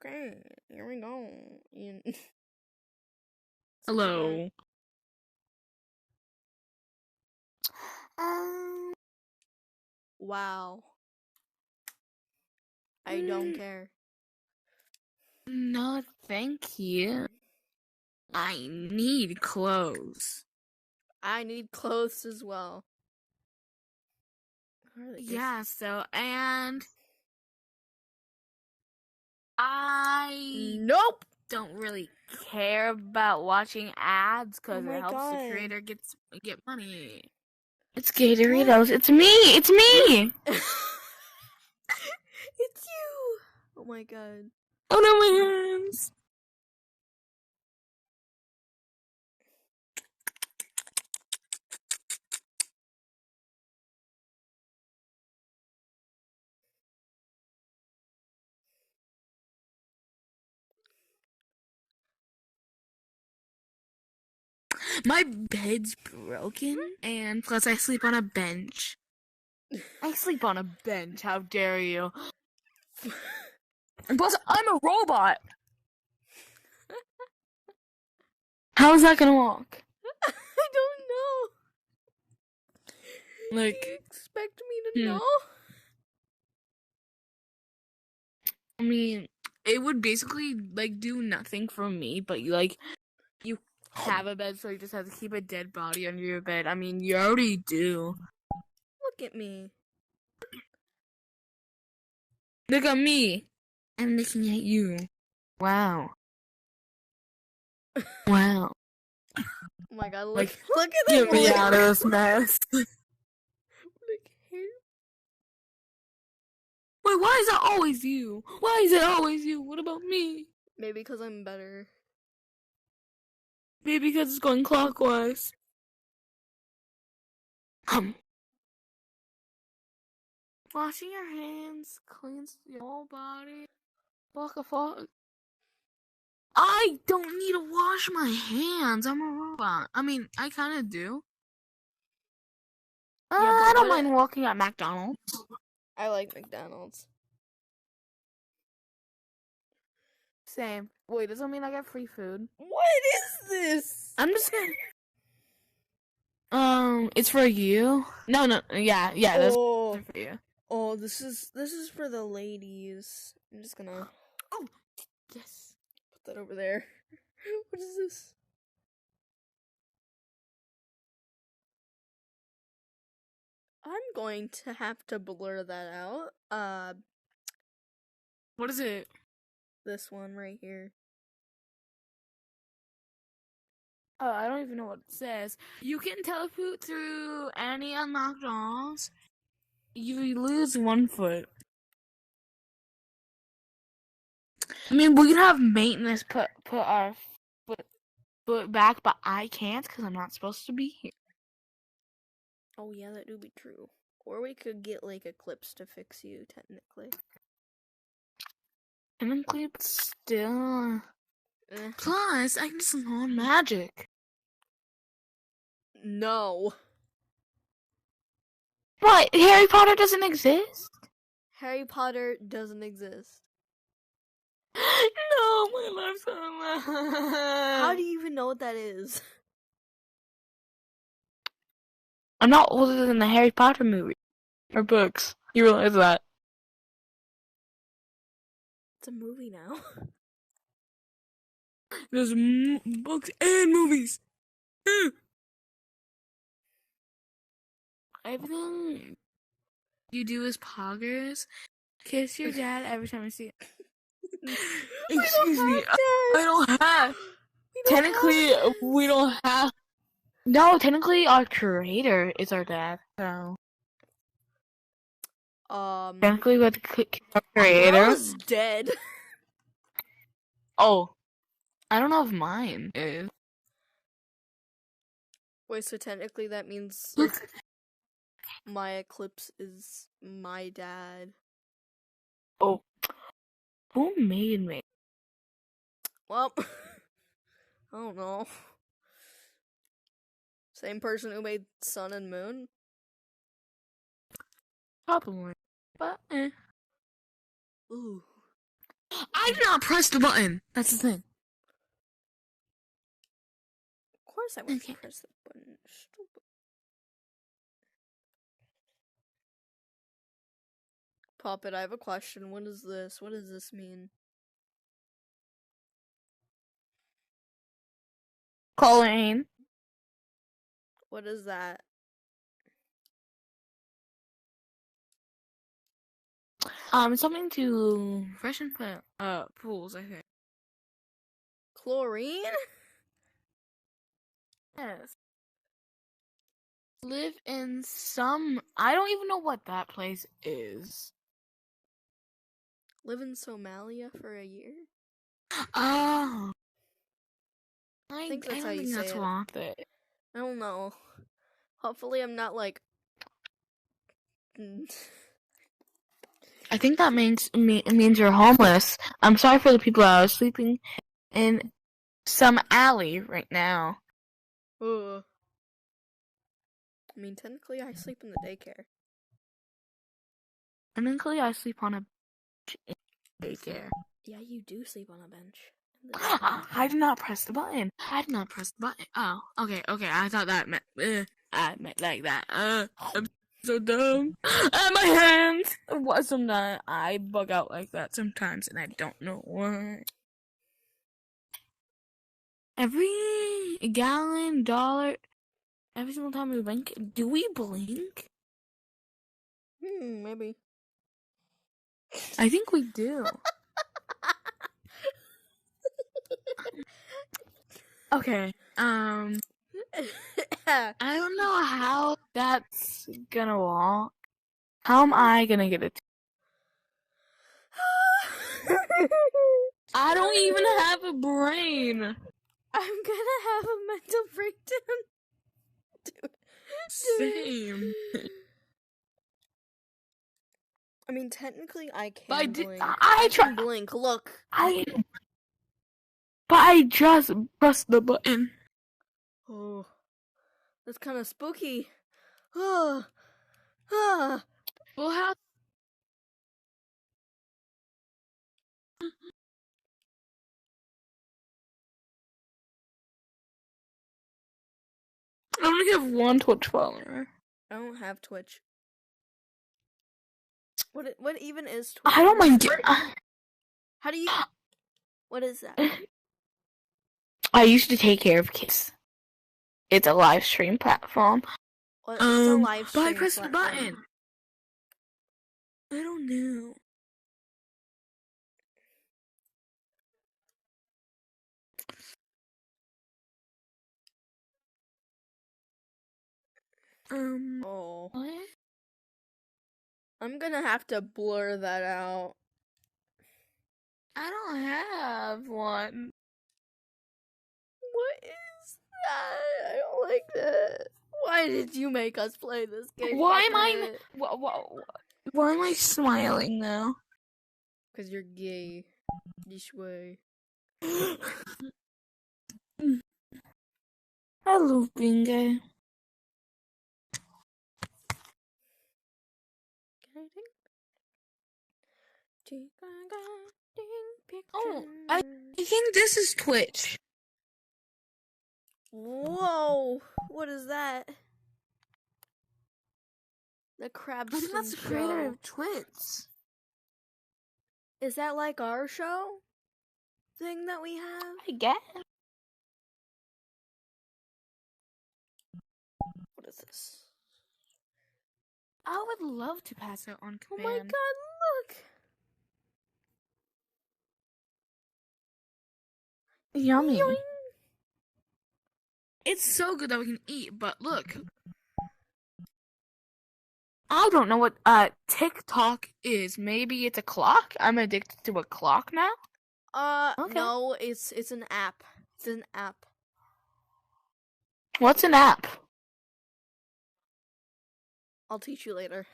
Okay, here we go. Hello. Wow. I don't care. No, thank you. I need clothes. I need clothes as well. Yeah, and I Nope. don't really care about watching ads because my it helps God. the creator get money. It's Gatoritos. It's me. It's me. It's you. Oh my God. Oh no, my hands. My bed's broken, and plus I sleep on a bench. I sleep on a bench. How dare you? And plus, I'm a robot. How is that gonna walk? I don't know. Like, Do you expect me to know? I mean, it would basically like do nothing for me, but you have a bed, so you just have to keep a dead body under your bed. I mean, you already do. Look at me. Look at me. I'm looking at you. Wow. Wow. Oh my God! Look! Like, Look at get that me lip. out of this mess. Look here. Wait, why is that always you? Why is it always you? What about me? Maybe because I'm better. Maybe because it's going clockwise. Washing your hands cleans your whole body. Fuck. I don't need to wash my hands. I'm a robot. I mean, I kind of do. Yeah, but I don't what- mind walking at McDonald's. I like McDonald's. Same. Wait, does that mean I get free food? What is this? I'm just gonna. It's for you. No, yeah, that's Oh, for you. oh, this is for the ladies. I'm just gonna Oh, yes. put that over there. What is this? I'm going to have to blur that out. What is it? This one right here. Oh, I don't even know what it says. You can teleport through any unlocked doors. You lose 1 foot. I mean, we can have maintenance put our foot back, but I can't because I'm not supposed to be here. Oh yeah, that do be true. Or we could get like Eclipse to fix you, technically. Technically, but still. Plus, I can just learn magic. No. What? Harry Potter doesn't exist? Harry Potter doesn't exist. No, my life's on. How do you even know what that is? I'm not older than the Harry Potter movie or books. You realize that? It's a movie now. There's books and movies. Everything you do is poggers. Kiss your dad every time you see it. Excuse me. I don't have. Technically, we don't have. No, technically, our creator is our dad. So. Technically, we have to kiss our creator. Noah's dead. Oh, I don't know if mine is. Wait, so technically that means my Eclipse is my dad. Oh, who made me? Well, I don't know. Same person who made Sun and Moon? Probably, but Ooh. I did not press the button. That's the thing. Of course I went to Okay. press the button. Stupid. Puppet, I have a question. What is this? What does this mean? Colleen. What is that? Something to freshen pools, I think. Chlorine? Yes. Live in some. I don't even know what that place is. Live in Somalia for a year? Oh. I think that's I how don't you think say that's it. worth it. I don't know. Hopefully I'm not like... I think that means you're homeless. I'm sorry for the people that are sleeping in some alley right now. Ugh. I mean, technically I sleep in the daycare. Technically, I sleep on a daycare. Yeah, you do sleep on a bench. I did not press the button. Oh, okay. I thought that meant. I meant like that. I'm so dumb. My hands. What? Sometimes I bug out like that sometimes, and I don't know why. Every gallon, dollar, every single time we blink. Do we blink? Maybe. I think we do. Okay. I don't know how that's gonna walk. How am I gonna get it? I don't even have a brain. I'm gonna have a mental breakdown. Dude. Same. I mean, technically, I can But blink. I can blink. Look. But I just pressed the button. Oh, that's kind of spooky. Well, how? I only have one Twitch follower. I don't have Twitch. What even is Twitch? I don't mind. How do you? What is that? I used to take care of kids. It's a live stream platform. What's a live stream but I pressed platform? the button. I don't know. Oh. What? I'm gonna have to blur that out. I don't have one. What is that? I don't like that. Why did you make us play this game? Why am I smiling now? Because you're gay. This way. I love being gay. Oh, I think this is Twitch. Whoa! What is that? The Crabston I think that's the show. creator of Twitch. Is that like our show thing that we have? I guess. What is this? I would love to pass it on command. Oh my god, look! Yummy. Yoing. It's so good that we can eat, but look. I don't know what TikTok is. Maybe it's a clock? I'm addicted to a clock now? Okay. No, it's an app. It's an app. What's an app? I'll teach you later.